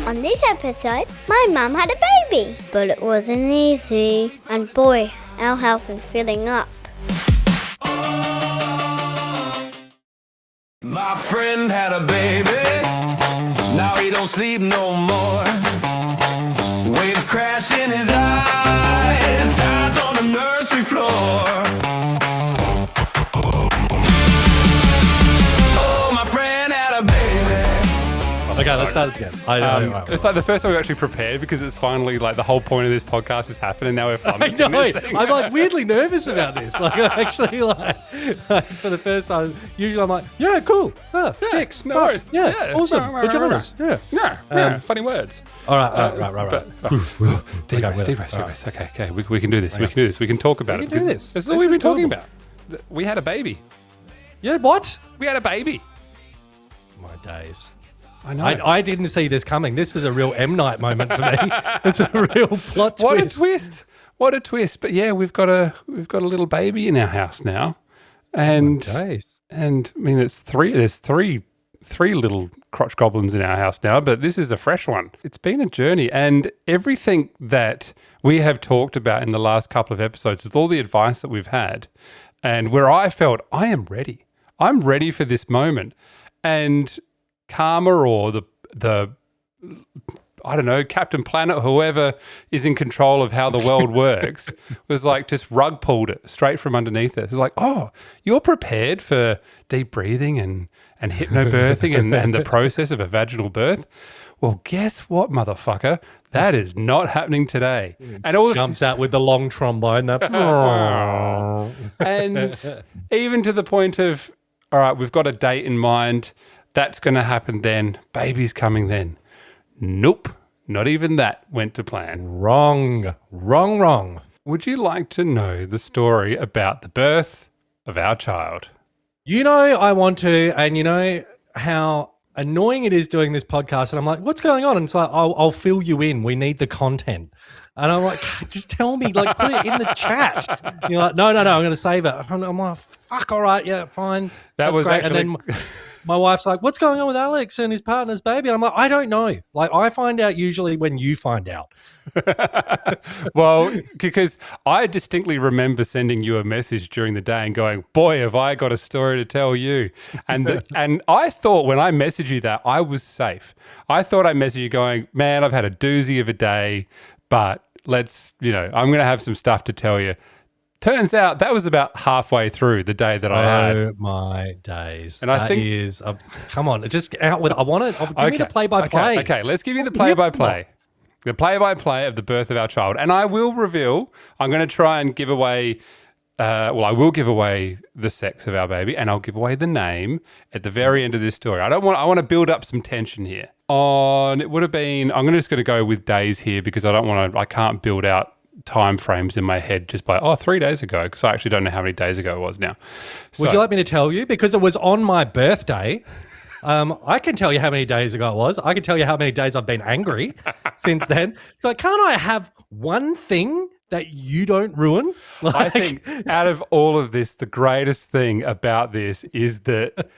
On this episode, my mum had a baby, but it wasn't easy. And boy, our house is filling up. My friend had a baby, now he don't sleep no more. Waves crash in his eyes, tides on the nursery floor. Oh, my friend had a baby. Okay, let's start this again. It's like the first time we actually prepared because it's finally like the whole point of this podcast has happened and now we're I funny. know. I'm like weirdly nervous about this. Like, I'm actually like for the first time. Usually, I'm like, yeah, cool, dicks, no fuck, worries. yeah, awesome, vaginas, yeah. Yeah, funny words. All right. Deep breaths. Okay. We can do this. We can do this. We can talk about We it. can do because this. This is all This we've been is talking horrible. about. We had a baby. Yeah, what? We had a baby. My days. I know. I didn't see this coming. This is a real M. Night moment for me. It's a real plot What twist. a twist! What a twist! But yeah, we've got a little baby in our house now, and Days. and I mean it's three. There's three little crotch goblins in our house now, but this is the fresh one. It's been a journey, and everything that we have talked about in the last couple of episodes, with all the advice that we've had, and where I felt I am ready. I'm ready for this moment, and Karma or the I don't know, Captain Planet, whoever is in control of how the world works, was like just rug pulled it straight from underneath it. It's like, oh, you're prepared for deep breathing and hypnobirthing and the process of a vaginal birth. Well, guess what, motherfucker? That is not happening today. And all Jumps out with the long trombone. and even to the point of, all right, we've got a date in mind. That's going to happen then. Baby's coming then. Nope. Not even that went to plan. Wrong. Would you like to know the story about the birth of our child? You know, I want to, and you know how annoying it is doing this podcast. And I'm like, what's going on? And it's like, I'll fill you in. We need the content. And I'm like, just tell me, like, put it in the chat. And you're like, no, I'm going to save it. I'm like, fuck, all right, yeah, fine. That That's was great. actually- And then my wife's like, what's going on with Alex and his partner's baby? And I'm like, I don't know. Like, I find out usually when you find out. Well, because I distinctly remember sending you a message during the day and going, boy, have I got a story to tell you. And and I thought when I messaged you that, I was safe. I thought I messaged you going, man, I've had a doozy of a day, but let's, I'm going to have some stuff to tell you. Turns out that was about halfway through the day that I had. Oh, my days. And I That think- is, come on, just out with it. Give me the play-by-play. Okay, let's give you the play-by-play. The play-by-play of the birth of our child. And I will reveal, I'm going to try and give away, I will give away the sex of our baby and I'll give away the name at the very end of this story. I want to build up some tension here. It would have been, I'm just going to go with days here because I can't build out time frames in my head just by 3 days ago because I actually don't know how many days ago it was now. Would you like me to tell you? Because it was on my birthday. I can tell you how many days ago it was. I can tell you how many days I've been angry since then. So can't I have one thing that you don't ruin? I think out of all of this, the greatest thing about this is that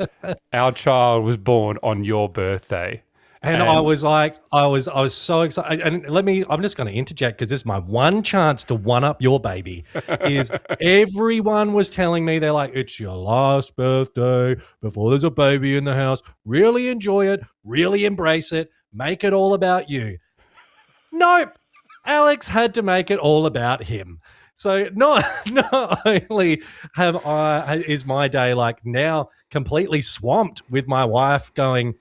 our child was born on your birthday. And I was like, I was so excited. And I'm just going to interject because this is my one chance to one up your baby. Is everyone was telling me, they're like, it's your last birthday before there's a baby in the house. Really enjoy it. Really embrace it. Make it all about you. Nope. Alex had to make it all about him. So not only is my day like now completely swamped with my wife going,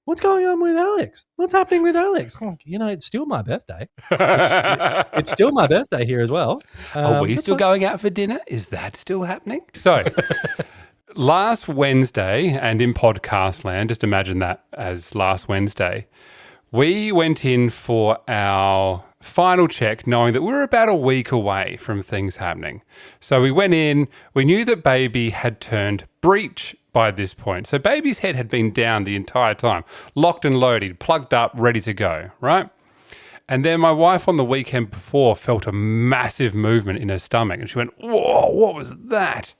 what's going on with Alex? What's happening with Alex? I'm like, it's still my birthday. It's still my birthday here as well. Are we still going out for dinner? Is that still happening? So last Wednesday, and in podcast land, just imagine that as last Wednesday, we went in for our final check knowing that we were about a week away from things happening. So we went in, we knew that baby had turned breech by this point. So baby's head had been down the entire time, locked and loaded, plugged up, ready to go, right? And then my wife on the weekend before felt a massive movement in her stomach and she went, whoa, what was that?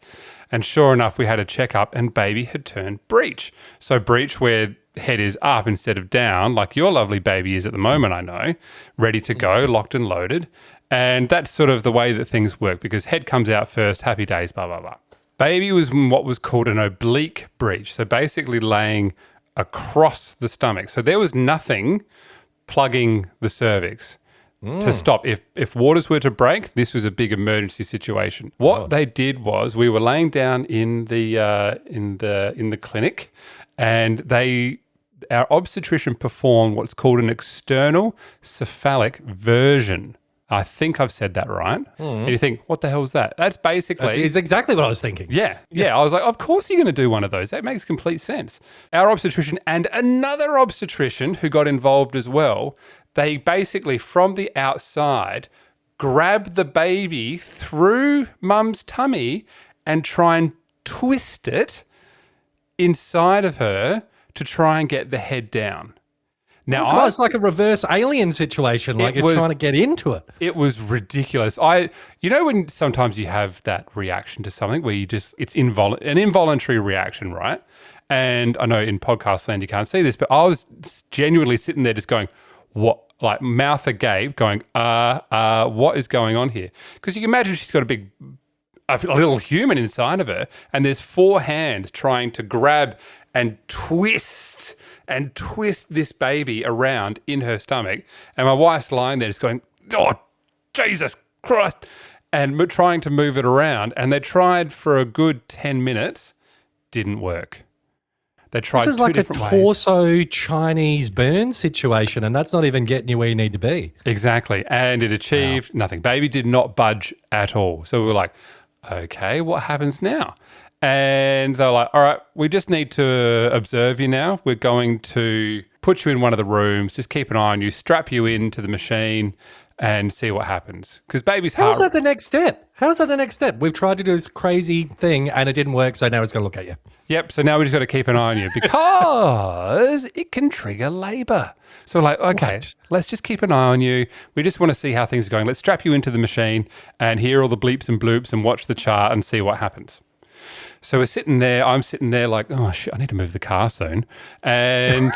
And sure enough, we had a checkup and baby had turned breech. So breech where head is up instead of down, like your lovely baby is at the moment, I know, ready to go, locked and loaded. And that's sort of the way that things work because head comes out first, happy days, blah, blah, blah. Baby was in what was called an oblique breech. So basically laying across the stomach. So there was nothing plugging the cervix to stop. If waters were to break, this was a big emergency situation. What they did was we were laying down in the clinic, and our obstetrician performed what's called an external cephalic version. I think I've said that right. And you think, what the hell is that? That's basically... It's exactly what I was thinking. Yeah. I was like, of course you're going to do one of those. That makes complete sense. Our obstetrician and another obstetrician who got involved as well, they basically, from the outside, grab the baby through mum's tummy and try and twist it inside of her to try and get the head down. Now, It's like a reverse alien situation. Like you're trying to get into it. It was ridiculous. You know when sometimes you have that reaction to something where it's an involuntary reaction, right? And I know in podcast land you can't see this, but I was genuinely sitting there just going, what? Like mouth agape, going, what is going on here? Because you can imagine she's got a little human inside of her, and there's 4 hands trying to grab and twist this baby around in her stomach. And my wife's lying there just going, oh, Jesus Christ, and trying to move it around. And they tried for a good 10 minutes, didn't work. They tried This is two like a different ways. torso Chinese burn situation, and that's not even getting you where you need to be. Exactly. And it achieved nothing. Baby did not budge at all. So we were like, okay, what happens now? And they're like, all right, we just need to observe you now. We're going to put you in one of the rooms, just keep an eye on you, strap you into the machine and see what happens. Because baby's heart... How's that the next step? How's that the next step? We've tried to do this crazy thing and it didn't work, so now it's going to look at you. Yep, so now we just got to keep an eye on you because it can trigger labour. So we're like, okay, let's just keep an eye on you. We just want to see how things are going. Let's strap you into the machine and hear all the bleeps and bloops and watch the chart and see what happens. So we're sitting there, I'm sitting there like, oh shit, I need to move the car soon. And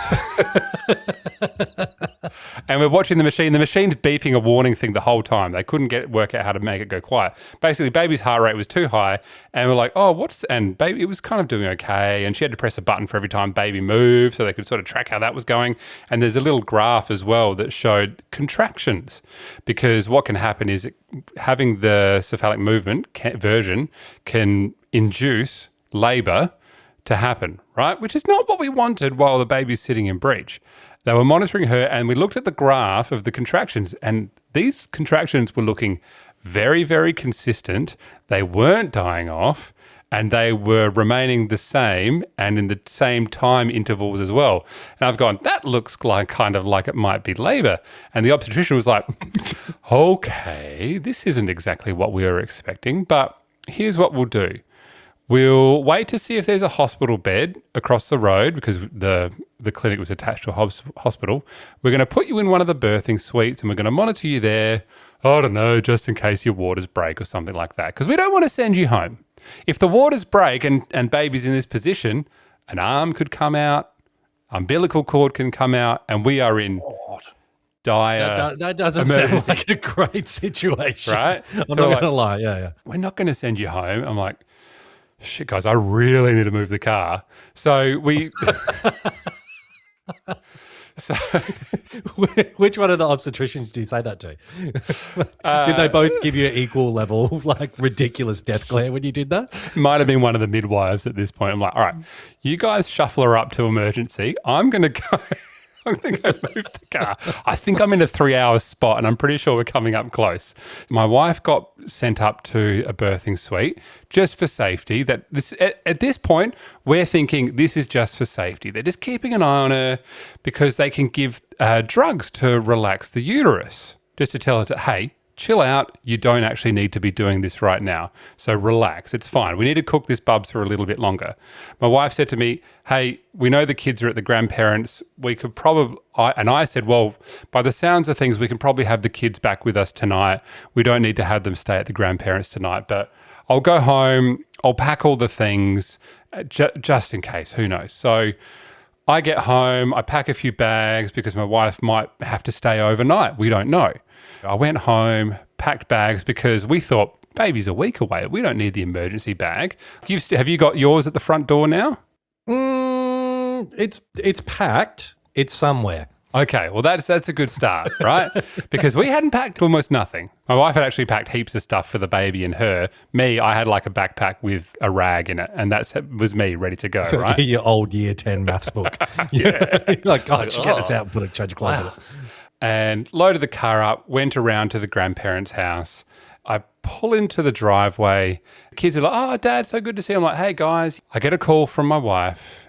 and we're watching the machine. The machine's beeping a warning thing the whole time. They couldn't work out how to make it go quiet. Basically, baby's heart rate was too high. And we're like, oh, and baby, it was kind of doing okay. And she had to press a button for every time baby moved so they could sort of track how that was going. And there's a little graph as well that showed contractions, because what can happen is having the cephalic movement version can induce labour to happen, right? Which is not what we wanted while the baby's sitting in breech. They were monitoring her and we looked at the graph of the contractions, and these contractions were looking very, very consistent. They weren't dying off and they were remaining the same and in the same time intervals as well. And I've gone, that looks like kind of like it might be labour. And the obstetrician was like, okay, this isn't exactly what we were expecting, but here's what we'll do. We'll wait to see if there's a hospital bed across the road, because the clinic was attached to a hospital. We're going to put you in one of the birthing suites and we're going to monitor you there, I don't know, just in case your waters break or something like that, because we don't want to send you home. If the waters break and baby's in this position, an arm could come out, umbilical cord can come out, and we are in dire That doesn't emergency. sound like a great situation. Right? I'm So not like, going to lie. Yeah. we're not going to send you home. I'm like, shit, guys, I really need to move the car. So we... Which one of the obstetricians did you say that to? Did they both give you an equal level, like ridiculous death glare when you did that? Might have been one of the midwives at this point. I'm like, all right, you guys shuffle her up to emergency. I'm going to go move the car. I think I'm in a 3-hour spot and I'm pretty sure we're coming up close. My wife got sent up to a birthing suite just for safety. At this point, we're thinking this is just for safety. They're just keeping an eye on her because they can give drugs to relax the uterus, just to tell her to, hey, chill out. You don't actually need to be doing this right now. So relax. It's fine. We need to cook this bubs for a little bit longer. My wife said to me, hey, we know the kids are at the grandparents. We could probably, and I said, well, by the sounds of things, we can probably have the kids back with us tonight. We don't need to have them stay at the grandparents tonight, but I'll go home. I'll pack all the things just in case. Who knows? So I get home, I pack a few bags because my wife might have to stay overnight. We don't know. I went home, packed bags because we thought, baby's a week away. We don't need the emergency bag. Have you got yours at the front door now? It's packed. It's somewhere. Okay, well that's a good start, right? Because we hadn't packed almost nothing. My wife had actually packed heaps of stuff for the baby and her. Me, I had like a backpack with a rag in it, and that was me ready to go, right? Your old year 10 maths book. Yeah. Like, I should get this out and put a change closet. And loaded the car up, went around to the grandparents' house. I pull into the driveway. Kids are like, oh, Dad, so good to see you. I'm like, hey, guys. I get a call from my wife,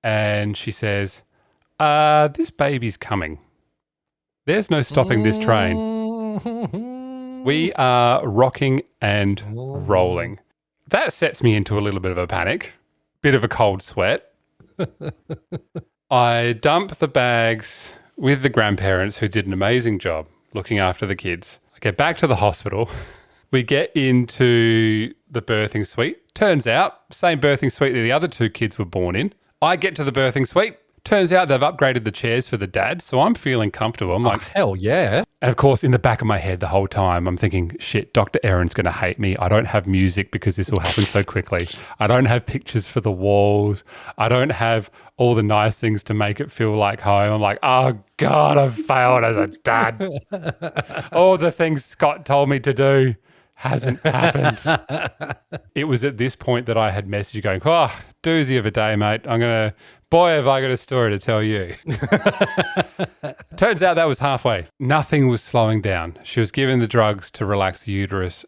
and she says, this baby's coming. There's no stopping this train. We are rocking and rolling. That sets me into a little bit of a panic, bit of a cold sweat. I dump the bags with the grandparents who did an amazing job looking after the kids. I get back to the hospital. We get into the birthing suite. Turns out, same birthing suite that the other two kids were born in. I get to the birthing suite. Turns out they've upgraded the chairs for the dad, so I'm feeling comfortable. I'm like, hell yeah. And of course, in the back of my head the whole time, I'm thinking, shit, Dr. Erin's going to hate me. I don't have music because this will happen so quickly. I don't have pictures for the walls. I don't have all the nice things to make it feel like home. I'm like, oh God, I've failed as a dad. All the things Scott told me to do hasn't happened. It was at this point that I had messaged going, oh, doozy of a day, mate. Boy, have I got a story to tell you. Turns out that was halfway. Nothing was slowing down. She was given the drugs to relax the uterus.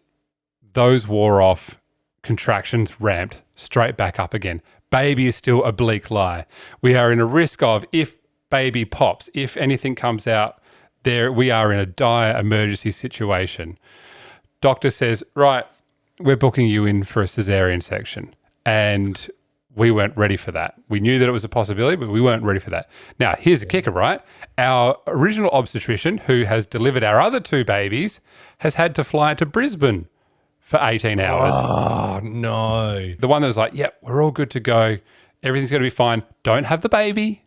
Those wore off. Contractions ramped straight back up again. Baby is still a bleak lie. We are in a risk of, if baby pops, if anything comes out, we are in a dire emergency situation. Doctor says, right, we're booking you in for a cesarean section. And we weren't ready for that. We knew that it was a possibility, but we weren't ready for that. Now, here's the kicker, right? Our original obstetrician, who has delivered our other two babies, has had to fly to Brisbane for 18 hours. Oh, no. The one that was like, yep, we're all good to go. Everything's going to be fine. Don't have the baby.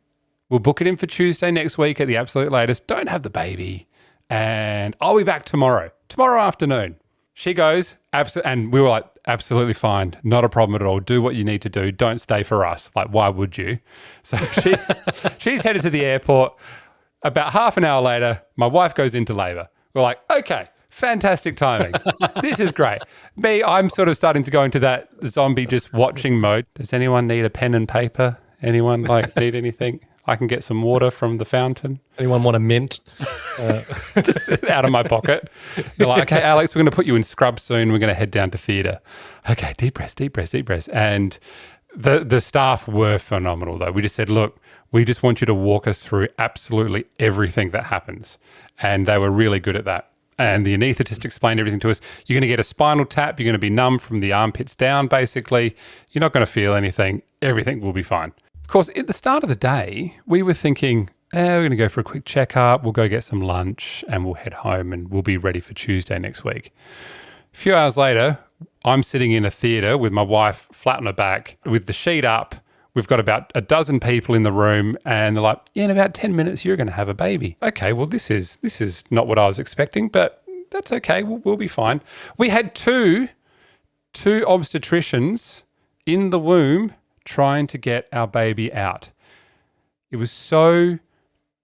We'll book it in for Tuesday next week at the absolute latest. Don't have the baby. And I'll be back tomorrow afternoon. She goes, and we were like, absolutely fine. Not a problem at all. Do what you need to do. Don't stay for us. Like, why would you? So she's headed to the airport. About half an hour later, my wife goes into labor. We're like, okay, fantastic timing. This is great. I'm sort of starting to go into that zombie just watching mode. Does anyone need a pen and paper? Anyone need anything? I can get some water from the fountain. Anyone want a mint? Just out of my pocket. They're like, okay, Alex, we're going to put you in scrubs soon. We're going to head down to theatre. Okay, deep breaths. And the staff were phenomenal, though. We just said, look, we just want you to walk us through absolutely everything that happens. And they were really good at that. And the anaesthetist explained everything to us. You're going to get a spinal tap. You're going to be numb from the armpits down, basically. You're not going to feel anything. Everything will be fine. Of course, at the start of the day, we were thinking, we're going to go for a quick checkup. We'll go get some lunch and we'll head home and we'll be ready for Tuesday next week. A few hours later, I'm sitting in a theatre with my wife flat on her back with the sheet up. We've got about a dozen people in the room and they're like, yeah, in about 10 minutes, you're going to have a baby. Okay, well, this is not what I was expecting, but that's okay. We'll be fine. We had two obstetricians in the womb trying to get our baby out. It was so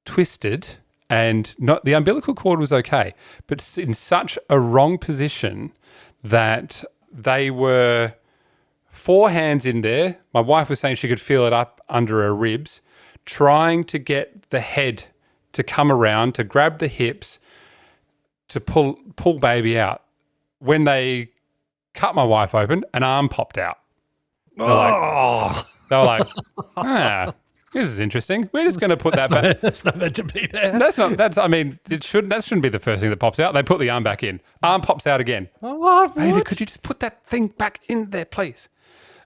twisted and the umbilical cord was okay, but in such a wrong position that they were 4 hands in there. My wife was saying she could feel it up under her ribs, trying to get the head to come around, to grab the hips, to pull baby out. When they cut my wife open, an arm popped out. They were like, this is interesting. We're just going to put that back. That's not meant to be there. That shouldn't be the first thing that pops out. They put the arm back in. Arm pops out again. What? Baby, could you just put that thing back in there, please?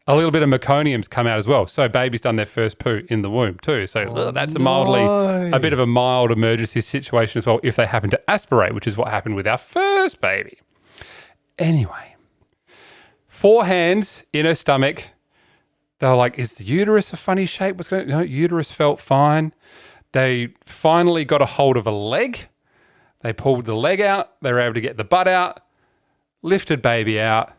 A little bit of meconium's come out as well. So baby's done their first poo in the womb too. So that's a bit of a mild emergency situation as well if they happen to aspirate, which is what happened with our first baby. Anyway, 4 hands in her stomach, They were like, is the uterus a funny shape? What's going on? No, uterus felt fine. They finally got a hold of a leg. They pulled the leg out. They were able to get the butt out, lifted baby out.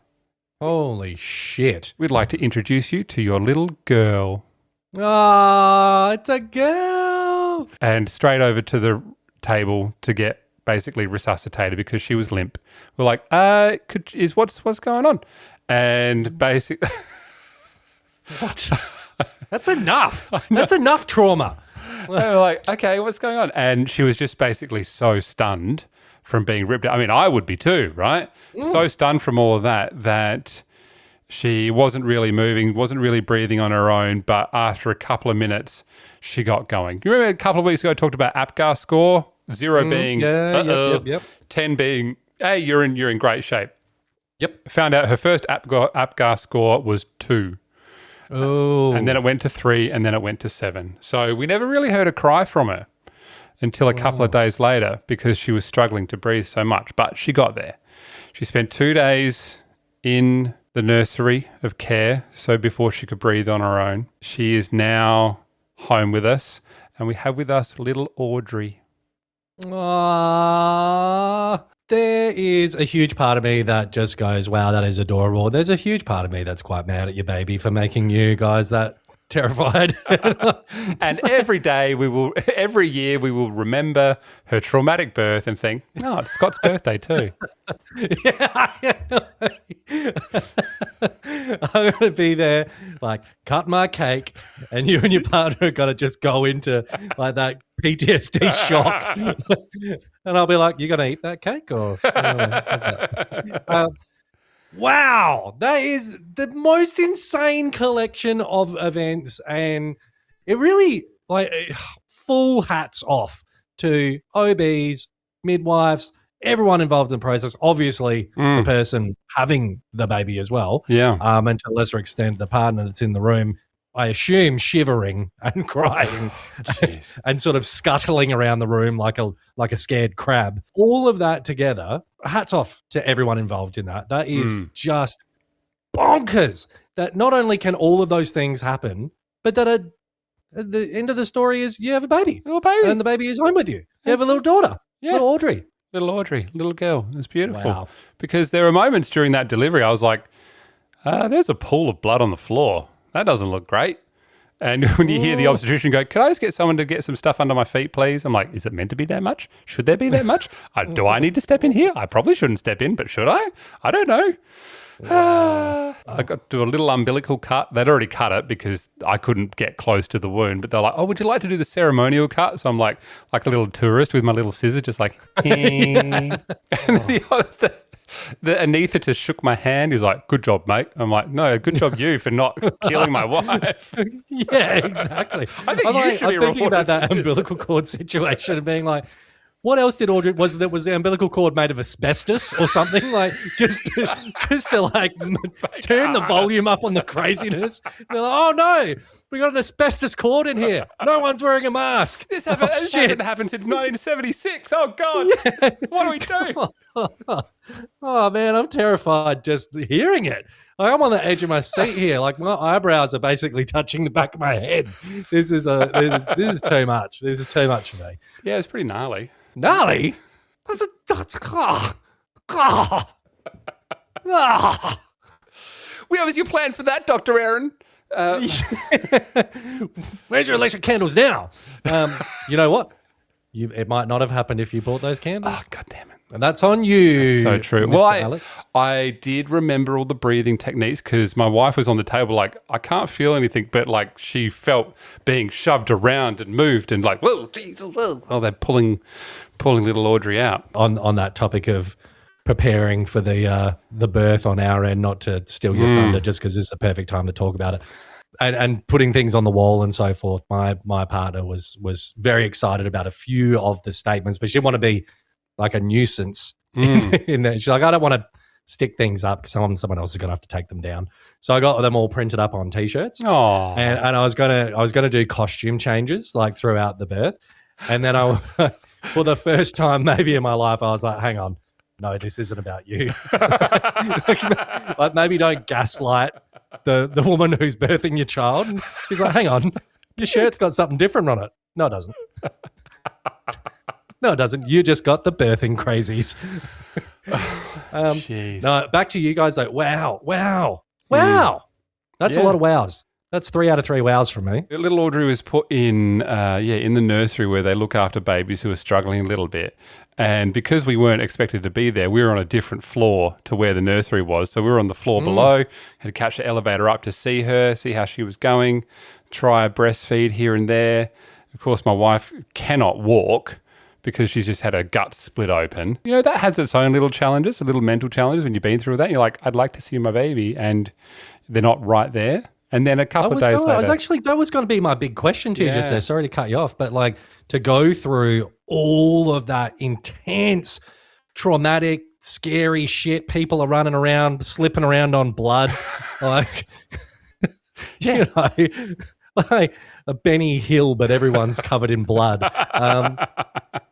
Holy shit. We'd like to introduce you to your little girl. Oh, it's a girl. And straight over to the table to get basically resuscitated because she was limp. We're like, what's going on? And basically, What? That's enough. That's enough trauma. they were like, okay, what's going on? And she was just basically so stunned from being ripped out. I mean, I would be too, right? So stunned from all of that she wasn't really moving, wasn't really breathing on her own. But after a couple of minutes, she got going. You remember a couple of weeks ago I talked about APGAR score? 0 being Yep. 10 being, hey, you're in great shape. Yep. Found out her first APGAR score was 2. Oh. And then it went to 3, and then it went to 7. So we never really heard a cry from her until a couple of days later because she was struggling to breathe so much. But she got there. She spent 2 days in the nursery of care, so before she could breathe on her own. She is now home with us, and we have with us little Audrey. Aww. There is a huge part of me that just goes, wow, that is adorable. There's a huge part of me that's quite mad at your baby for making you guys that terrified. And every year we will remember her traumatic birth and think, oh, it's Scott's birthday too. I'm going to be there, like, cut my cake, and you and your partner are going to just go into, like, that PTSD shock. And I'll be like, you going to eat that cake? Or wow, that is the most insane collection of events. And it really, like, full hats off to OBs, midwives, everyone involved in the process. Obviously, the person having the baby as well. Yeah. And to a lesser extent, the partner that's in the room, I assume, shivering and crying and sort of scuttling around the room like a scared crab. All of that together, hats off to everyone involved in that. That is just bonkers. That not only can all of those things happen, but that at the end of the story is you have a baby. Little baby. And the baby is home with you. You have a little daughter. Yeah. Little Audrey. Little Audrey, little girl. It's beautiful. Wow. Because there were moments during that delivery I was like, there's a pool of blood on the floor. That doesn't look great. And when you hear the obstetrician go, can I just get someone to get some stuff under my feet, please? I'm like, is it meant to be that much? Should there be that much? Do I need to step in here? I probably shouldn't step in, but should I? I don't know. I got to do a little umbilical cut. They'd already cut it because I couldn't get close to the wound. But they're like, oh, would you like to do the ceremonial cut? So I'm like a little tourist with my little scissors, just like, and the anaesthetist shook my hand. He was like, good job, mate. I'm like, no, good job you for not killing my wife. Yeah, exactly. I think you should be I'm thinking about rewarded that for this. umbilical cord situation and being like, what else did Audrey, was the umbilical cord made of asbestos or something? Like just to like turn the volume up on the craziness. They're like, oh no, we got an asbestos cord in here. No one's wearing a mask. This hasn't happened since 1976. Oh, God. Yeah. What do we do? Oh man, I'm terrified just hearing it. Like, I'm on the edge of my seat here. Like my eyebrows are basically touching the back of my head. This is too much. This is too much for me. Yeah, it's pretty gnarly. Gnarly? Where's your plan for that, Dr. Aaron? Where's your electric candles now? You know what? It might not have happened if you bought those candles. Oh, God damn it. And that's on you. So true. Mr. Well, Alex. I did remember all the breathing techniques because my wife was on the table like, I can't feel anything, but like she felt being shoved around and moved and like, whoa, Jesus, whoa. Oh, they're pulling little Audrey out. On that topic of preparing for the birth on our end, not to steal your thunder just because this is the perfect time to talk about it. And putting things on the wall and so forth. My partner was very excited about a few of the statements, but she didn't want to be like a nuisance in there. She's like, I don't want to stick things up because someone else is going to have to take them down. So I got them all printed up on T-shirts. Oh, And I was gonna do costume changes like throughout the birth, and then for the first time maybe in my life, I was like, hang on, no, this isn't about you. Like maybe don't gaslight the woman who's birthing your child. And she's like, hang on, your shirt's got something different on it. No, it doesn't. No, it doesn't. You just got the birthing crazies. Jeez. No, back to you guys though. Wow. That's a lot of wows. That's 3 out of 3 wows from me. Little Audrey was put in, in the nursery where they look after babies who are struggling a little bit. And because we weren't expected to be there, we were on a different floor to where the nursery was. So we were on the floor below, had to catch the elevator up to see her, see how she was going, try a breastfeed here and there. Of course, my wife cannot walk because she's just had her guts split open. You know, that has its own little challenges, little mental challenges when you've been through that. You're like, I'd like to see my baby, and they're not right there. And then a couple of days later. That was going to be my big question to you just there. Sorry to cut you off, but like to go through all of that intense, traumatic, scary shit, people are running around, slipping around on blood, like, you know, like a Benny Hill, but everyone's covered in blood.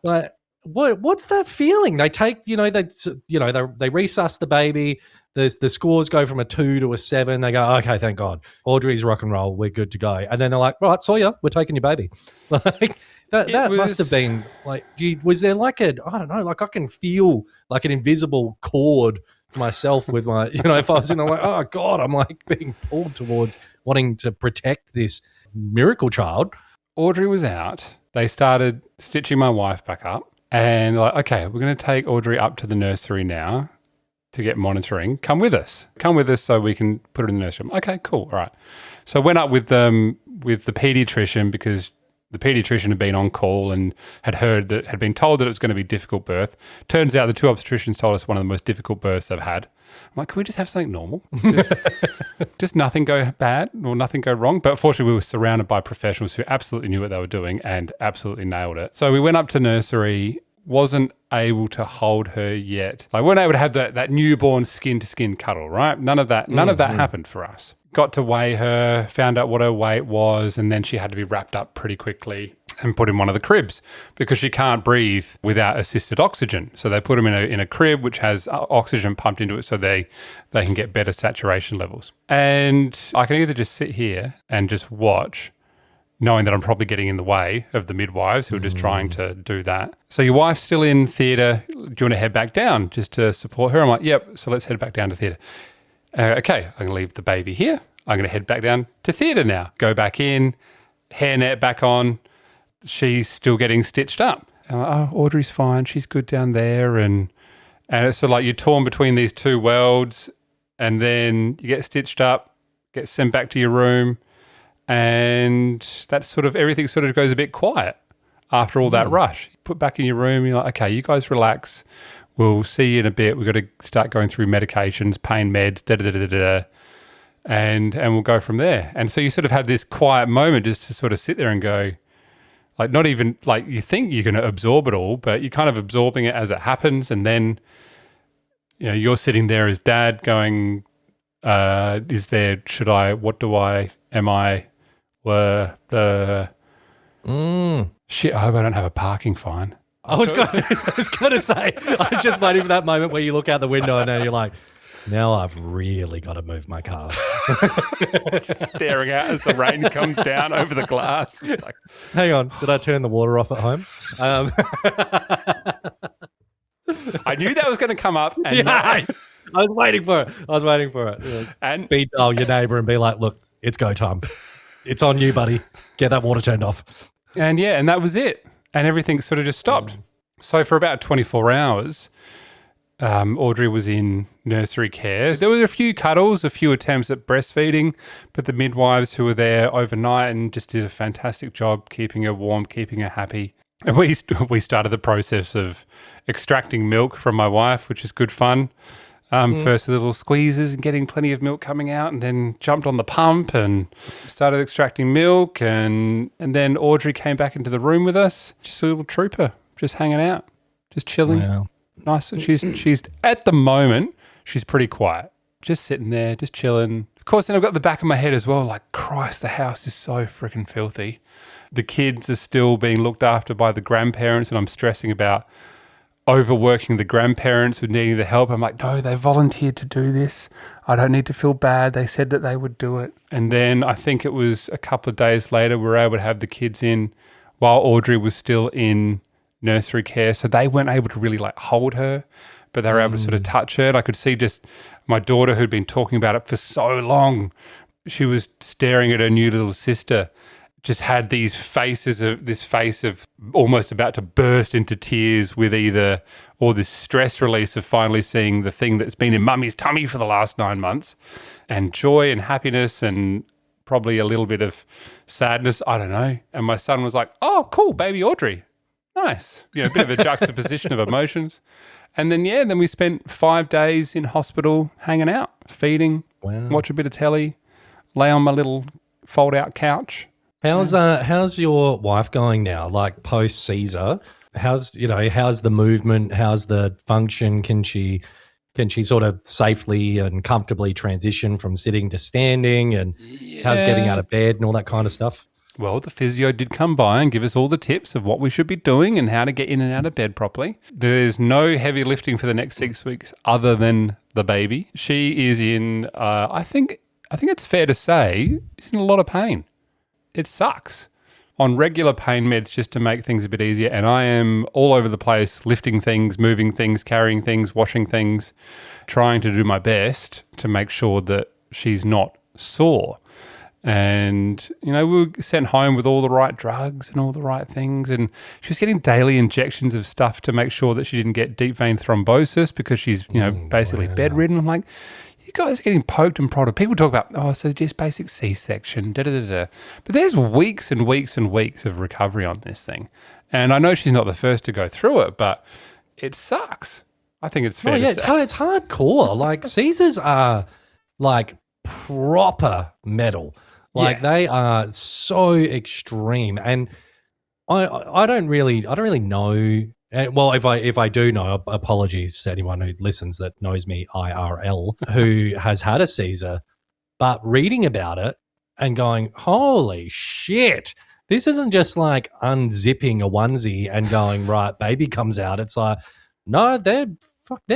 Like, what's that feeling? They take, they resus the baby. The scores go from a 2 to a 7. They go, okay, thank God. Audrey's rock and roll. We're good to go. And then they're like, right, Sawyer, we're taking your baby. Like that must have been like, was there like I don't know, like I can feel like an invisible cord myself with my, if I was in there like, oh God, I'm like being pulled towards wanting to protect this miracle child. Audrey was out. They started stitching my wife back up and like, okay, we're going to take Audrey up to the nursery now to get monitoring. Come with us so we can put her in the nursery. Okay, cool. All right. So I went up with the pediatrician because the pediatrician had been on call and had been told that it was going to be a difficult birth. Turns out the 2 obstetricians told us one of the most difficult births they've had. I'm like, can we just have something normal? Just nothing go bad or nothing go wrong. But fortunately, we were surrounded by professionals who absolutely knew what they were doing and absolutely nailed it. So we went up to nursery, wasn't able to hold her yet. Like, weren't able to have that newborn skin to skin cuddle, right? None of that happened for us. Got to weigh her, found out what her weight was, and then she had to be wrapped up pretty quickly and put in one of the cribs because she can't breathe without assisted oxygen. So they put them in a crib which has oxygen pumped into it so they can get better saturation levels. And I can either just sit here and just watch, knowing that I'm probably getting in the way of the midwives who are just trying to do that. So your wife's still in theatre. Do you want to head back down just to support her? I'm like, yep, so let's head back down to theatre. Okay, I'm going to leave the baby here. I'm going to head back down to theatre now. Go back in, hairnet back on. She's still getting stitched up. I'm like, oh, Audrey's fine. She's good down there. And it's sort of like you're torn between these two worlds, and then you get stitched up, get sent back to your room, and that's sort of everything sort of goes a bit quiet after all that rush. You put back in your room, you're like, okay, you guys relax. We'll see you in a bit. We've got to start going through medications, pain meds, and we'll go from there. And so you sort of had this quiet moment just to sort of sit there and go, like, not even like you think you're going to absorb it all, but you're kind of absorbing it as it happens. And then, you're sitting there as dad going, shit, I hope I don't have a parking fine. I was going to say, I was just waiting for that moment where you look out the window and then you're like, now I've really got to move my car. Just staring out as the rain comes down over the glass. Like, hang on, did I turn the water off at home? I knew that was going to come up. And I was waiting for it. And speed dial your neighbour and be like, look, it's go time. It's on you, buddy. Get that water turned off. And that was it. And everything sort of just stopped. So for about 24 hours, Audrey was in nursery care. There were a few cuddles, a few attempts at breastfeeding, but the midwives who were there overnight and just did a fantastic job keeping her warm, keeping her happy. And we started the process of extracting milk from my wife, which is good fun. First with little squeezes and getting plenty of milk coming out, and then jumped on the pump and started extracting milk. And then Audrey came back into the room with us, just a little trooper, just hanging out, just chilling. Wow. Nice. She's at the moment, she's pretty quiet, just sitting there, just chilling. Of course, then I've got the back of my head as well, like, Christ, the house is so freaking filthy. The kids are still being looked after by the grandparents, and I'm stressing about, overworking the grandparents with needing the help. I'm like, no, they volunteered to do this. I don't need to feel bad. They said that they would do it. And then I think it was a couple of days later, we were able to have the kids in while Audrey was still in nursery care. So they weren't able to really like hold her, but they were able to sort of touch her. And I could see just my daughter, who'd been talking about it for so long, she was staring at her new little sister, just had this face of almost about to burst into tears with either or this stress release of finally seeing the thing that's been in mummy's tummy for the last 9 months, and joy and happiness and probably a little bit of sadness. I don't know. And my son was like, oh, cool, baby Audrey. Nice. A bit of a juxtaposition of emotions. And then, then we spent 5 days in hospital hanging out, feeding, watch a bit of telly, lay on my little fold-out couch. How's your wife going now? Like post Caesar, how's the movement? How's the function? Can she sort of safely and comfortably transition from sitting to standing? And how's getting out of bed and all that kind of stuff? Well, the physio did come by and give us all the tips of what we should be doing and how to get in and out of bed properly. There's no heavy lifting for the next 6 weeks other than the baby. She is in, I think it's fair to say, she's in a lot of pain. It sucks. On regular pain meds just to make things a bit easier, and I am all over the place, lifting things, moving things, carrying things, washing things, trying to do my best to make sure that she's not sore. And, we were sent home with all the right drugs and all the right things, and she was getting daily injections of stuff to make sure that she didn't get deep vein thrombosis because she's, basically bedridden. I'm like, you guys are getting poked and prodded. People talk about, so just basic C-section, da-da-da-da. But there's weeks and weeks and weeks of recovery on this thing. And I know she's not the first to go through it, but it sucks. I think it's fair to say. It's hardcore. Like, Caesars are, like, proper metal. Like, they are so extreme. And I don't really know. Well, if I do know, apologies to anyone who listens that knows me IRL, who has had a Caesar, but reading about it and going, holy shit, this isn't just like unzipping a onesie and going, right, baby comes out. It's like, no, they're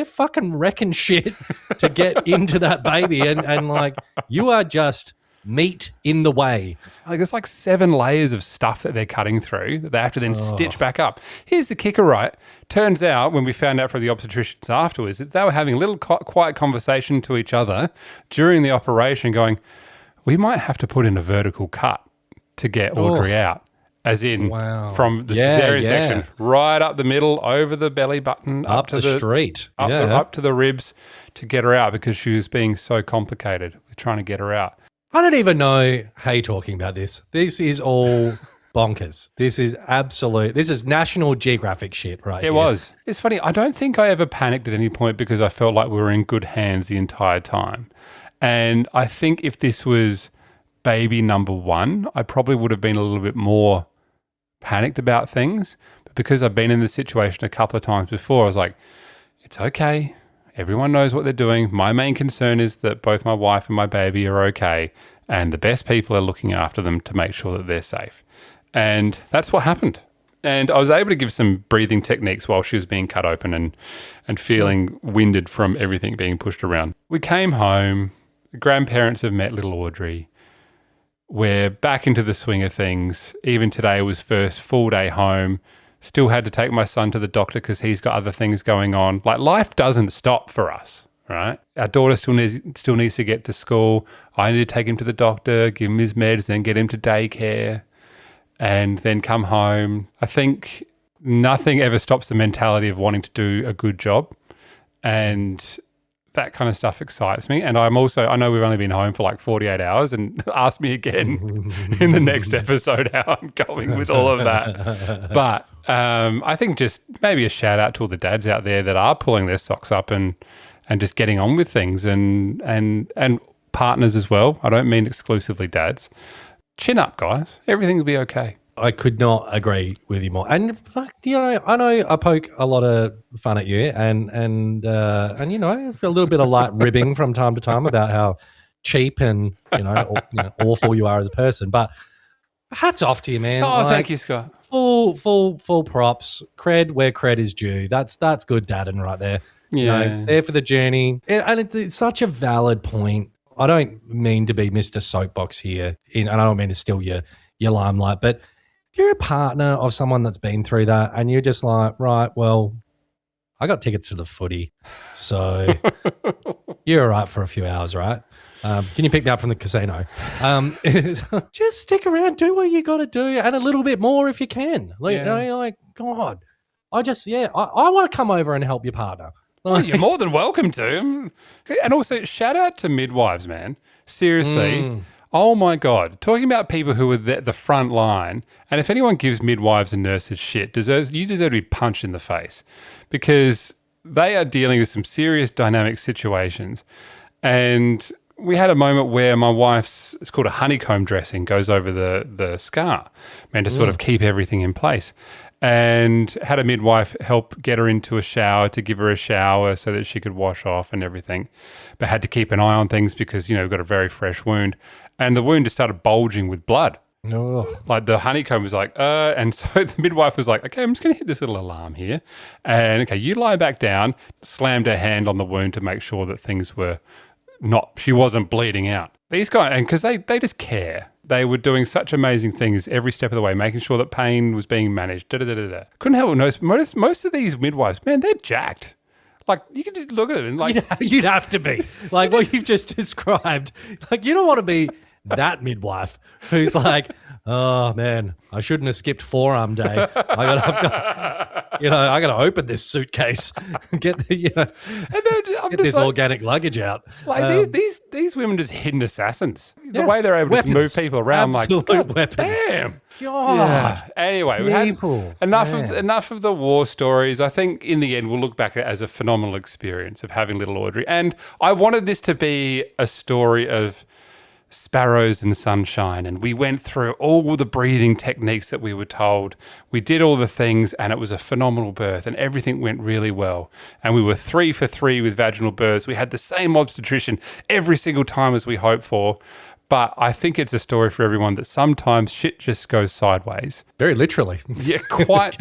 fucking wrecking shit to get into that baby. And like, you are just meat in the way. Like, there's like 7 layers of stuff that they're cutting through that they have to then stitch back up. Here's the kicker, right? Turns out, when we found out from the obstetricians afterwards, that they were having a little quiet conversation to each other during the operation going, we might have to put in a vertical cut to get Audrey out. As in, from the cesarean section, right up the middle, over the belly button, up to the street, up to the ribs to get her out, because she was being so complicated with trying to get her out. I don't even know how you're talking about this. This is all bonkers. This is National Geographic shit, right? It was. It's funny. I don't think I ever panicked at any point because I felt like we were in good hands the entire time. And I think if this was baby number 1, I probably would have been a little bit more panicked about things. But because I've been in this situation a couple of times before, I was like, it's okay. Everyone knows what they're doing. My main concern is that both my wife and my baby are okay, and the best people are looking after them to make sure that they're safe. And that's what happened. And I was able to give some breathing techniques while she was being cut open and feeling winded from everything being pushed around. We came home. The grandparents have met little Audrey. We're back into the swing of things. Even today was first full day home. Still had to take my son to the doctor because he's got other things going on. Like, life doesn't stop for us, right? Our daughter still needs to get to school. I need to take him to the doctor, give him his meds, then get him to daycare, and then come home. I think nothing ever stops the mentality of wanting to do a good job, and that kind of stuff excites me. And I know we've only been home for like 48 hours, and ask me again in the next episode how I'm going with all of that. But I think just maybe a shout out to all the dads out there that are pulling their socks up and just getting on with things, and partners as well. I don't mean exclusively dads. Chin up, guys. Everything will be okay. I could not agree with you more. And I know I poke a lot of fun at you, and a little bit of light ribbing from time to time about how cheap and awful you are as a person. But hats off to you, man. Oh, thank you, Scott. Full props. Cred where cred is due. That's good dadding right there. You Yeah. know, there for the journey. And it's such a valid point. I don't mean to be Mr. Soapbox here, and I don't mean to steal your limelight, but if you're a partner of someone that's been through that and you're just like, right, well, I got tickets to the footy, so you're all right for a few hours, right? Can you pick me up from the casino? Just stick around, do what you got to do, and a little bit more if you can. Like, you know, like, God, I want to come over and help your partner. Well, you're more than welcome to. And also, shout out to midwives, man. Seriously. Oh, my God. Talking about people who are the front line, and if anyone gives midwives and nurses shit, you deserve to be punched in the face because they are dealing with some serious dynamic situations. And we had a moment where my wife's, it's called a honeycomb dressing, goes over the scar, meant to sort of keep everything in place. And had a midwife help get her into a shower to give her a shower so that she could wash off and everything. But had to keep an eye on things because, you know, we've got a very fresh wound. And the wound just started bulging with blood. Ugh. Like the honeycomb was like, and so the midwife was like, okay, I'm just going to hit this little alarm here. And okay, you lie back down, slammed her hand on the wound to make sure that things were she wasn't bleeding out. These guys, and because they just care. They were doing such amazing things every step of the way, making sure that pain was being managed. Couldn't help but notice most of these midwives, man, they're jacked. Like, you can just look at them and like... You'd have to be. Like what you've just described. Like, you don't want to be that midwife who's like, oh, man, I shouldn't have skipped forearm day. I got to open this suitcase and get this organic luggage out. Like these women just hidden assassins. The way they're able to just move people around, absolute like, God, weapons. Damn. God. Yeah. Anyway, we had People, enough of the war stories. I think in the end we'll look back at it as a phenomenal experience of having little Audrey. And I wanted this to be a story of sparrows and sunshine, and we went through all the breathing techniques that we were told. We did all the things, and it was a phenomenal birth, and everything went really well. And we were 3 for 3 with vaginal births. We had the same obstetrician every single time as we hoped for. But I think it's a story for everyone that sometimes shit just goes sideways. Very literally. Yeah, quite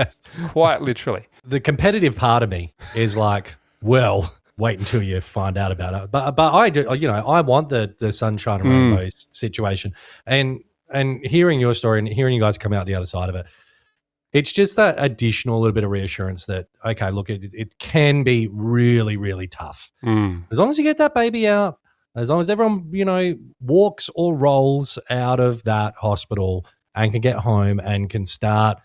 literally. The competitive part of me is like, well, wait until you find out about it. But I do, you know, I want the sunshine and rainbows situation. And hearing your story and hearing you guys come out the other side of it, it's just that additional little bit of reassurance that, okay, look, it can be really, really tough. As long as you get that baby out, as long as everyone, you know, walks or rolls out of that hospital and can get home and can start,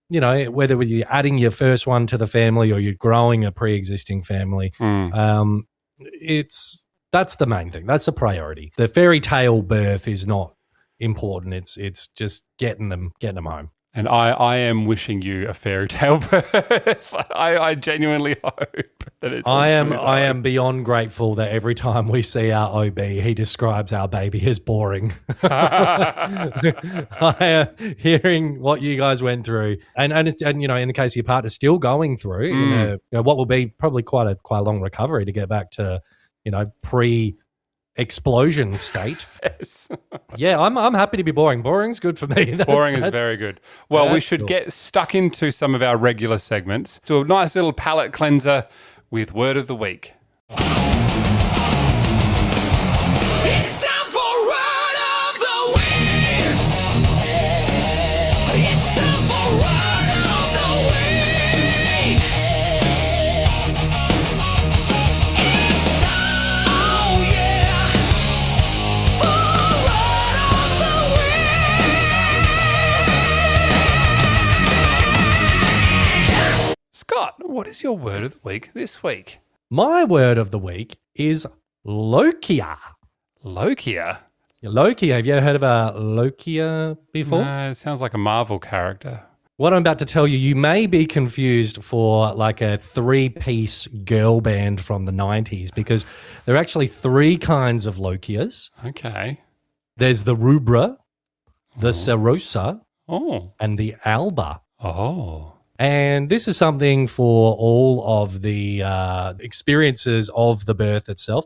you know, whether you're adding your first one to the family or you're growing a pre-existing family, that's the main thing. That's the priority. The fairy tale birth is not important. It's just getting them home. And I am wishing you a fairy tale birth. I genuinely hope that it's. I am beyond grateful that every time we see our OB, he describes our baby as boring. Hearing what you guys went through, and you know, in the case of your partner, still going through, you know, what will be probably quite a long recovery to get back to, you know, pre-explosion state. Yes. Yeah, I'm happy to be boring. Boring's good for me. Boring is very good. Well, we should get stuck into some of our regular segments. So a nice little palate cleanser with Word of the Week. It's time for Word of the Week. It's time for Word of the Week. It's time, oh yeah, for Word of the Week. Scott, what is your Word of the Week this week? My word of the week is Lokia. Lokia? Lokia. Have you ever heard of a Lokia before? No, it sounds like a Marvel character. What I'm about to tell you, you may be confused for like a 3-piece girl band from the 90s because there are actually 3 kinds of Lokias. Okay. There's the Rubra, the Serosa, Oh. and the Alba. Oh. And this is something for all of the experiences of the birth itself.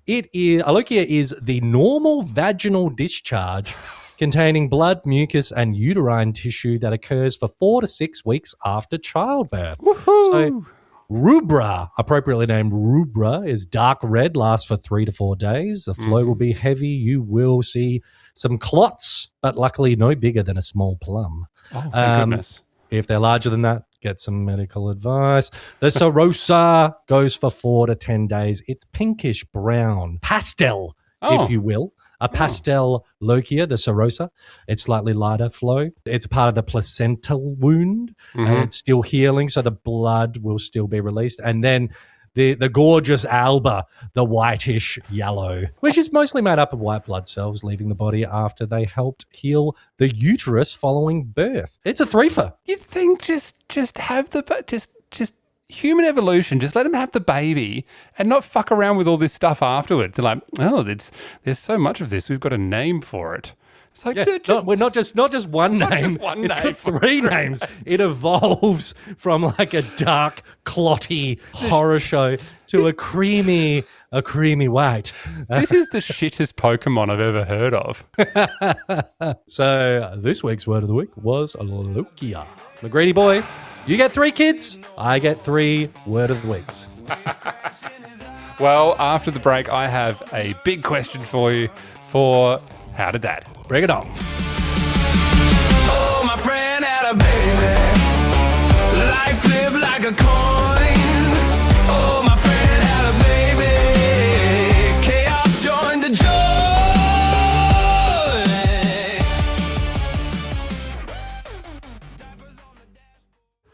A Lokia is the normal vaginal discharge containing blood, mucus, and uterine tissue that occurs for 4 to 6 weeks after childbirth. So, rubra, appropriately named rubra, is dark red, lasts for 3 to 4 days. The flow will be heavy. You will see some clots, but luckily no bigger than a small plum. Oh, thank goodness. If they're larger than that, get some medical advice. The serosa goes for 4 to 10 days. It's pinkish brown, pastel, if you will. A pastel lochia, the serosa. It's slightly lighter flow. It's part of the placental wound. And it's still healing, so the blood will still be released. And then the gorgeous alba, the whitish yellow, which is mostly made up of white blood cells leaving the body after they helped heal the uterus following birth. It's a threefer. You'd think just have just human evolution, just let them have the baby and not fuck around with all this stuff afterwards. They're like, oh, there's so much of this, we've got a name for it. It's like, we're not just one name. just one it's name. got 3 names. It evolves from like a dark, clotty horror show to a creamy white. This is the shittest Pokemon I've ever heard of. So this week's word of the week was Lokia. McGreedy boy, you get 3 kids. I get 3 word of the weeks. Well, after the break, I have a big question for you for How to Dad. Bring it on. Oh, my friend had a baby. Life flipped like a coin. Oh, my friend had a baby. Chaos joined the joy.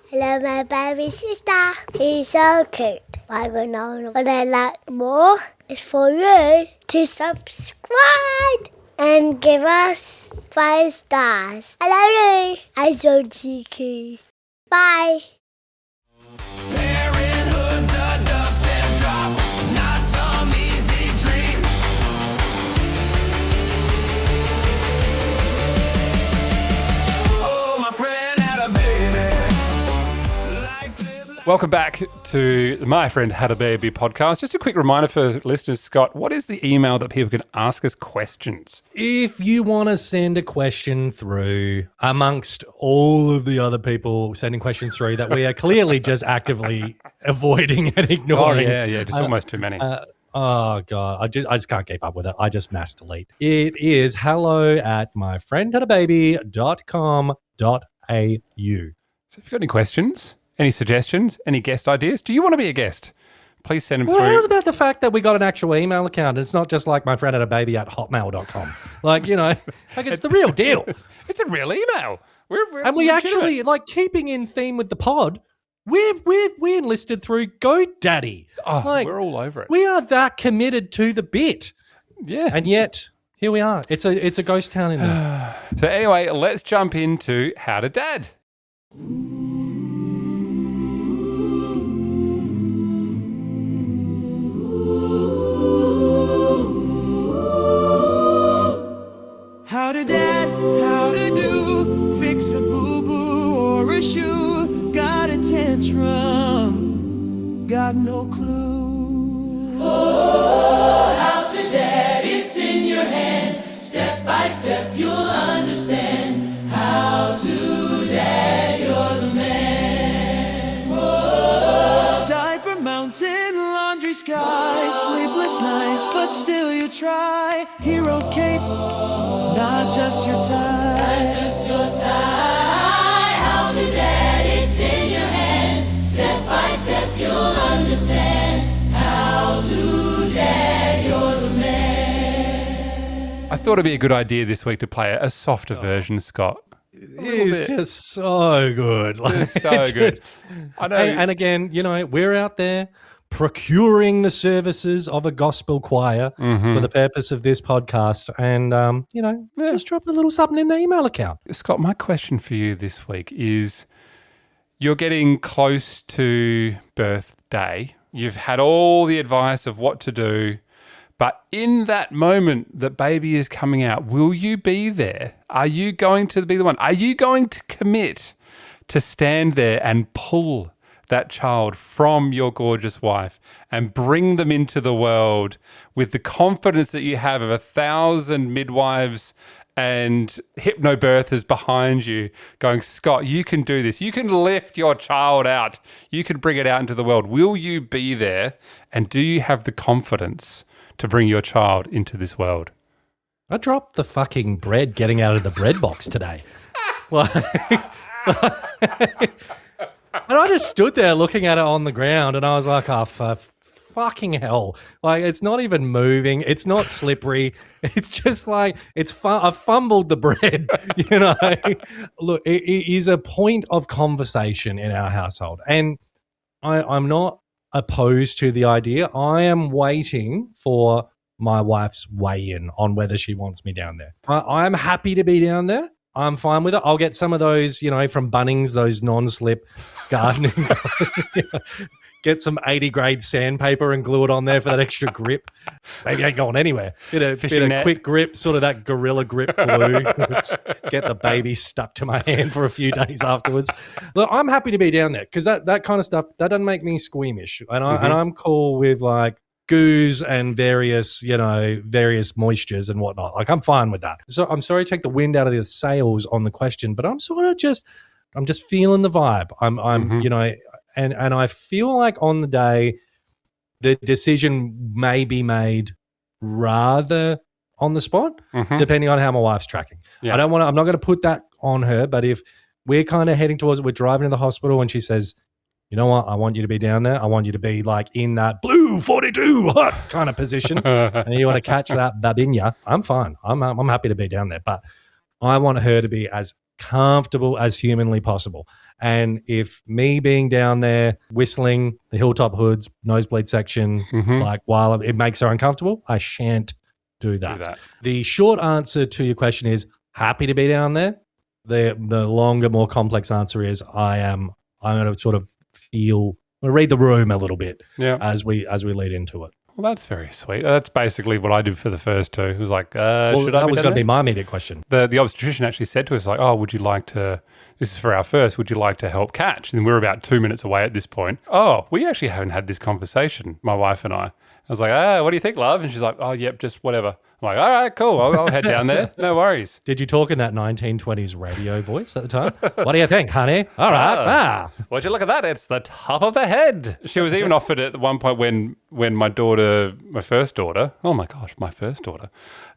Hello, my baby sister. He's so cute. I will know what I like more is for you to subscribe and give us 5 stars. I love you. I'm so cheeky. Bye. Parenthood's a dubstep drop, not some easy dream. Oh, my friend had a baby. Life lived like Welcome back to the My Friend Had a Baby podcast. Just a quick reminder for listeners, Scott, what is the email that people can ask us questions? If you want to send a question through amongst all of the other people sending questions through that we are clearly just actively avoiding and Oh, ignoring. yeah, just almost too many. Oh, God. I just can't keep up with it. I just mass delete. It is hello@myfriendhadababy.com.au. So if you've got any questions, any suggestions, any guest ideas, do you want to be a guest? Please send them Well, through. how's about the fact that we got an actual email account? It's not just like my friend had a baby at hotmail.com. Like, you know, like it's the real deal. It's a real email. We're And we legitimate. actually, like, keeping in theme with the pod, we enlisted through GoDaddy. Oh, like, we're all over it. We are that committed to the bit. Yeah. And yet, here we are. It's a ghost town in there. So anyway, let's jump into How to Dad. how to dad, how to do, fix a boo-boo or a shoe, got a tantrum, got no clue. How to dad, it's in your hand. Step by step, you'll understand. How to dad, you're the man. Diaper mountain, laundry sky, sleepless nights, but still you try. Hero cape, not just your tie. Just your tie. How to dad, it's in your hand. Step by step, you'll understand. How to dad, you're the man. I thought it'd be a good idea this week to play a softer version, Scott. It's just so good. Like, It's so it good. just- I know. and again, you know, we're out there procuring the services of a gospel choir for the purpose of this podcast. And, you know, just drop a little something in the email account. Scott, my question for you this week is you're getting close to birthday. You've had all the advice of what to do. But in that moment that baby is coming out, will you be there? Are you going to be the one? Are you going to commit to stand there and pull that child from your gorgeous wife and bring them into the world with the confidence that you have of 1,000 midwives and hypnobirth is behind you going, Scott, you can do this. You can lift your child out. You can bring it out into the world. Will you be there? And do you have the confidence to bring your child into this world? I dropped the fucking bread getting out of the bread box today. Like, and I just stood there looking at it on the ground and I was like, oh, for fucking hell. Like, it's not even moving. It's not slippery. It's just like, I fumbled the bread, you know. Look, it is a point of conversation in our household. And I'm not opposed to the idea. I am waiting for my wife's weigh-in on whether she wants me down there. I'm happy to be down there. I'm fine with it. I'll get some of those, you know, from Bunnings, those non-slip gardening. Get some 80 grade sandpaper and glue it on there for that extra grip. Maybe it ain't going anywhere. Bit of quick grip, sort of that gorilla grip glue. Get the baby stuck to my hand for a few days afterwards. Look, I'm happy to be down there because that kind of stuff, that doesn't make me squeamish. And I'm cool with like goos and various moistures and whatnot. Like, I'm fine with that. So I'm sorry to take the wind out of the sails on the question, but I'm just feeling the vibe. You know, and I feel like on the day the decision may be made rather on the spot, depending on how my wife's tracking. Yeah. I'm not going to put that on her, but if we're kind of heading towards it, we're driving to the hospital and she says, you know what, I want you to be down there. I want you to be like in that blue 42 hot kind of position and you want to catch that babinya. I'm fine. I'm happy to be down there, but I want her to be as comfortable as humanly possible. And if me being down there whistling the Hilltop Hoods nosebleed section, like while it makes her uncomfortable, I shan't do that. The short answer to your question is happy to be down there. The longer, more complex answer is I'm going to sort of read the room a little bit as we lead into it. Well, that's very sweet. That's basically what I did for the first two. It was like, should I be that was going to be my immediate question. The obstetrician actually said to us, like, oh, would you like to, this is for our first, would you like to help catch? And we're about 2 minutes away at this point. Oh, we actually haven't had this conversation, my wife and I. I was like, what do you think, love? And she's like, oh, yep, just whatever. I'm like, all right, cool. I'll head down there. No worries. Did you talk in that 1920s radio voice at the time? What do you think, honey? All right. Would you look at that? It's the top of the head. She was even offered at one point when my first daughter, oh my gosh, my first daughter.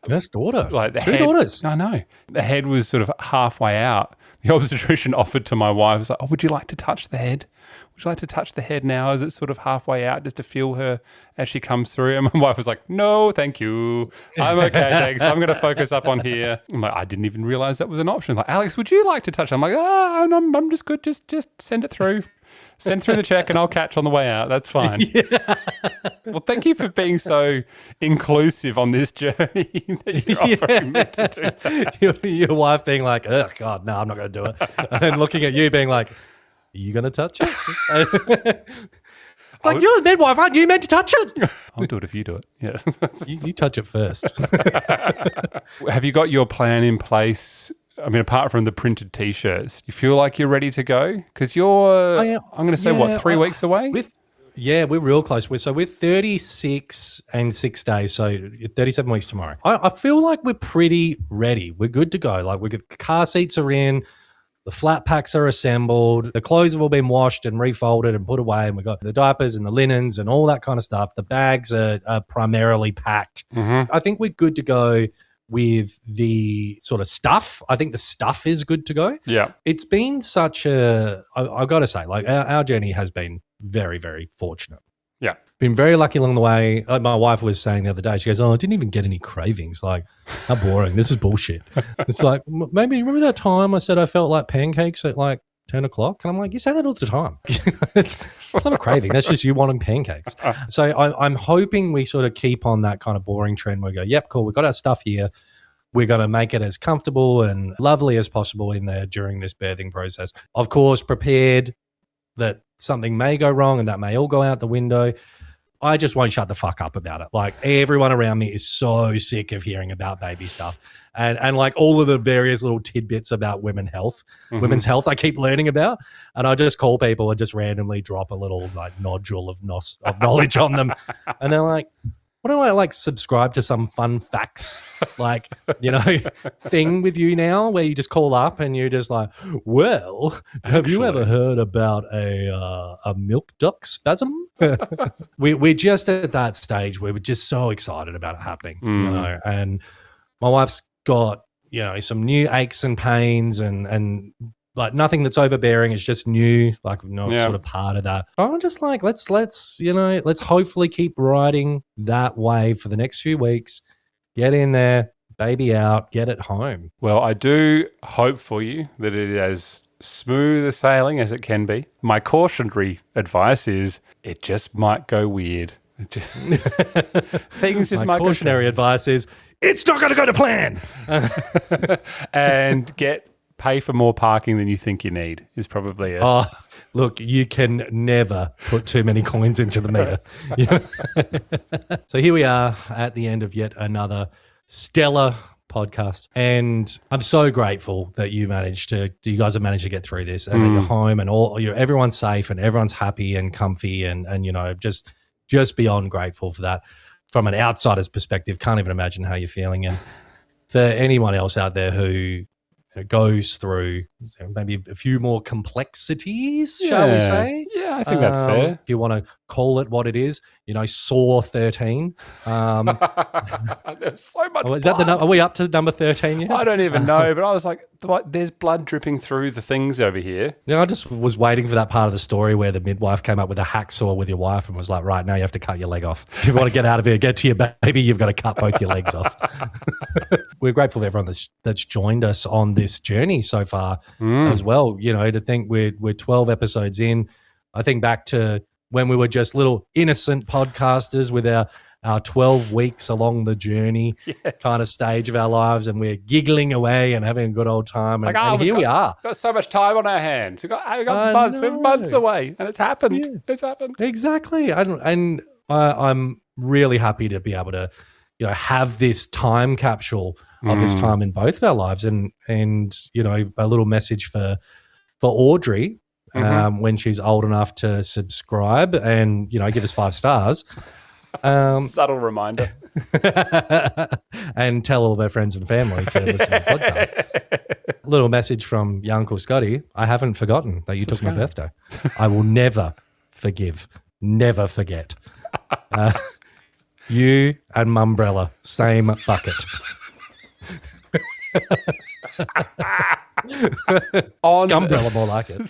First daughter? Like the Two head, daughters? I know. The head was sort of halfway out. The obstetrician offered to my wife, was like, oh, would you like to touch the head? Would you like to touch the head now as it's sort of halfway out just to feel her as she comes through? And my wife was like, no, thank you. I'm okay, thanks. I'm going to focus up on here. I'm like, I didn't even realize that was an option. Like, Alex, would you like to touch? I'm like, I'm just good. Just send it through. Send through the check and I'll catch on the way out. That's fine. Yeah. Well, thank you for being so inclusive on this journey that you're offering me to do that. Your wife being like, oh, God, no, I'm not going to do it. And then looking at you being like, are you going to touch it? It's like, you're the midwife, aren't you meant to touch it? I'll do it if you do it. Yeah. You touch it first. Have you got your plan in place? I mean, apart from the printed T-shirts, you feel like you're ready to go? Because you're, I'm going to say, 3 weeks away? We're real close. We're 36 and 6 days, so 37 weeks tomorrow. I feel like we're pretty ready. We're good to go. Like, the car seats are in. The flat packs are assembled. The clothes have all been washed and refolded and put away. And we've got the diapers and the linens and all that kind of stuff. The bags are primarily packed. I think we're good to go with the sort of stuff. I think the stuff is good to go. Yeah. It's been such I've got to say, like our journey has been very, very fortunate. Yeah. Been very lucky along the way. Like my wife was saying the other day, she goes, I didn't even get any cravings. Like, how boring. This is bullshit. It's like, maybe remember that time I said I felt like pancakes at like 10 o'clock? And I'm like, you say that all the time. It's not a craving. That's just you wanting pancakes. So I'm hoping we sort of keep on that kind of boring trend where we go, yep, cool. We've got our stuff here. We're going to make it as comfortable and lovely as possible in there during this birthing process. Of course, prepared that something may go wrong and that may all go out the window. I just won't shut the fuck up about it. Like, everyone around me is so sick of hearing about baby stuff and like all of the various little tidbits about women's health I keep learning about. And I just call people and just randomly drop a little like nodule of knowledge on them. And they're like, why don't I like subscribe to some fun facts, like, thing with you now where you just call up and you're just like, well, have you ever heard about a milk duct spasm? We're just at that stage where we're just so excited about it happening, and my wife's got, some new aches and pains and like nothing that's overbearing. It's just new, like it's sort of part of that. I'm just like, let's hopefully keep riding that wave for the next few weeks. Get in there, baby out, get it home. Well, I do hope for you that it is as smooth a sailing as it can be. My cautionary advice is it just might go weird. Things just might go. My cautionary advice is it's not going to go to plan. And pay for more parking than you think you need is probably it. Oh, look, you can never put too many coins into the meter. So here we are at the end of yet another stellar podcast. And I'm so grateful that you guys have managed to get through this and that you're home and everyone's safe and everyone's happy and comfy and just beyond grateful for that. From an outsider's perspective, can't even imagine how you're feeling. And for anyone else out there who goes through maybe a few more complexities, shall we say? Yeah, I think that's fair. If you want to call it what it is, Saw 13. There's so much Is that are we up to number 13 yet? I don't even know, but I was like, there's blood dripping through the things over here. I just was waiting for that part of the story where the midwife came up with a hacksaw with your wife and was like, right, now you have to cut your leg off. If you want to get out of here, get to your baby, you've got to cut both your legs off. We're grateful for everyone that's joined us on this journey so far as well. To think we're 12 episodes in. I think back to when we were just little innocent podcasters with our 12 weeks along the journey kind of stage of our lives, and we're giggling away and having a good old time. And here we are. Got so much time on our hands. We've got months. We're months away, and it's happened. Yeah. It's happened. Exactly. And I'm really happy to be able to, have this time capsule of this time in both of our lives. And a little message for Audrey. When she's old enough to subscribe and, give us 5 stars. Subtle reminder. And tell all their friends and family to listen to the podcast. Little message from your Uncle Scotty. I haven't forgotten that you took my birthday. I will never forgive, never forget. You and Mumbrella, same bucket. Scumbrella, more like it.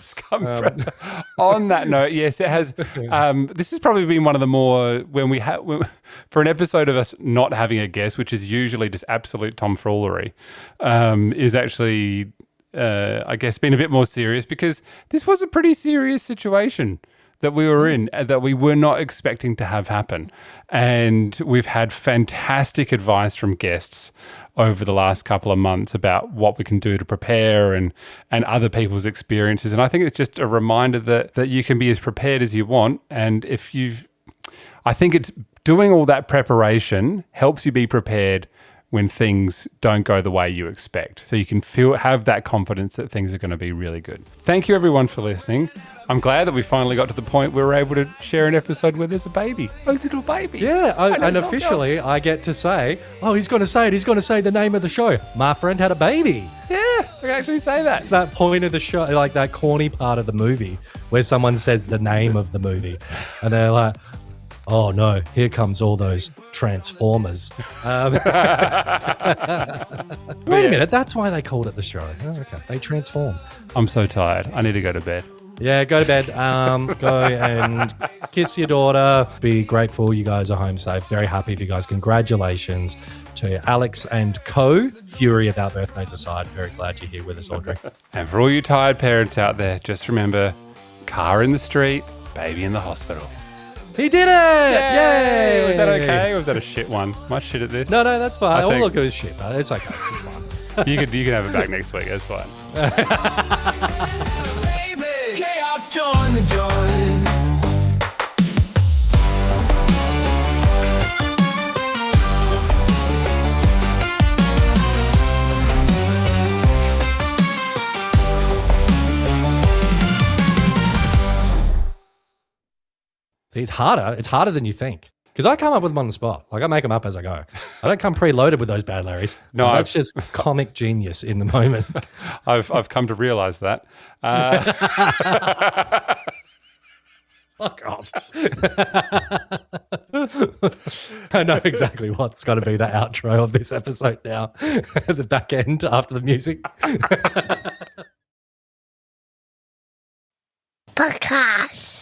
On that note, yes, it has. This has probably been one of the more for an episode of us not having a guest, which is usually just absolute tomfoolery, is actually, I guess, been a bit more serious because this was a pretty serious situation that we were in, that we were not expecting to have happen. And we've had fantastic advice from guests over the last couple of months about what we can do to prepare and other people's experiences. And I think it's just a reminder that you can be as prepared as you want. And I think it's doing all that preparation helps you be prepared when things don't go the way you expect. So you can have that confidence that things are going to be really good. Thank you everyone for listening. I'm glad that we finally got to the point where we're able to share an episode where there's a little baby. Yeah, and officially I get to say, he's going to say it. He's going to say the name of the show. My friend had a baby. Yeah, I can actually say that. It's that point of the show, like that corny part of the movie where someone says the name of the movie. And they're like, oh no, here comes all those Transformers. Wait a minute, that's why they called it the show. Oh, okay, they transform. I'm so tired. I need to go to bed. Yeah, go to bed. Go and kiss your daughter. Be grateful you guys are home safe. Very happy for you guys. Congratulations to Alex and co. Fury about birthdays aside. Very glad you're here with us, Audrey. And for all you tired parents out there, just remember, car in the street, baby in the hospital. He did it! Yay! Was that okay, or was that a shit one? Much shit at this? No, that's fine. Oh, look, it was shit. It's okay. It's fine. You can have it back next week. That's fine. Baby, chaos, join the joy. It's harder. It's harder than you think. Because I come up with them on the spot. Like I make them up as I go. I don't come preloaded with those bad Larrys. No, that's just comic genius in the moment. I've come to realize that. Fuck off. I know exactly what's going to be the outro of this episode now. The back end after the music. Podcast.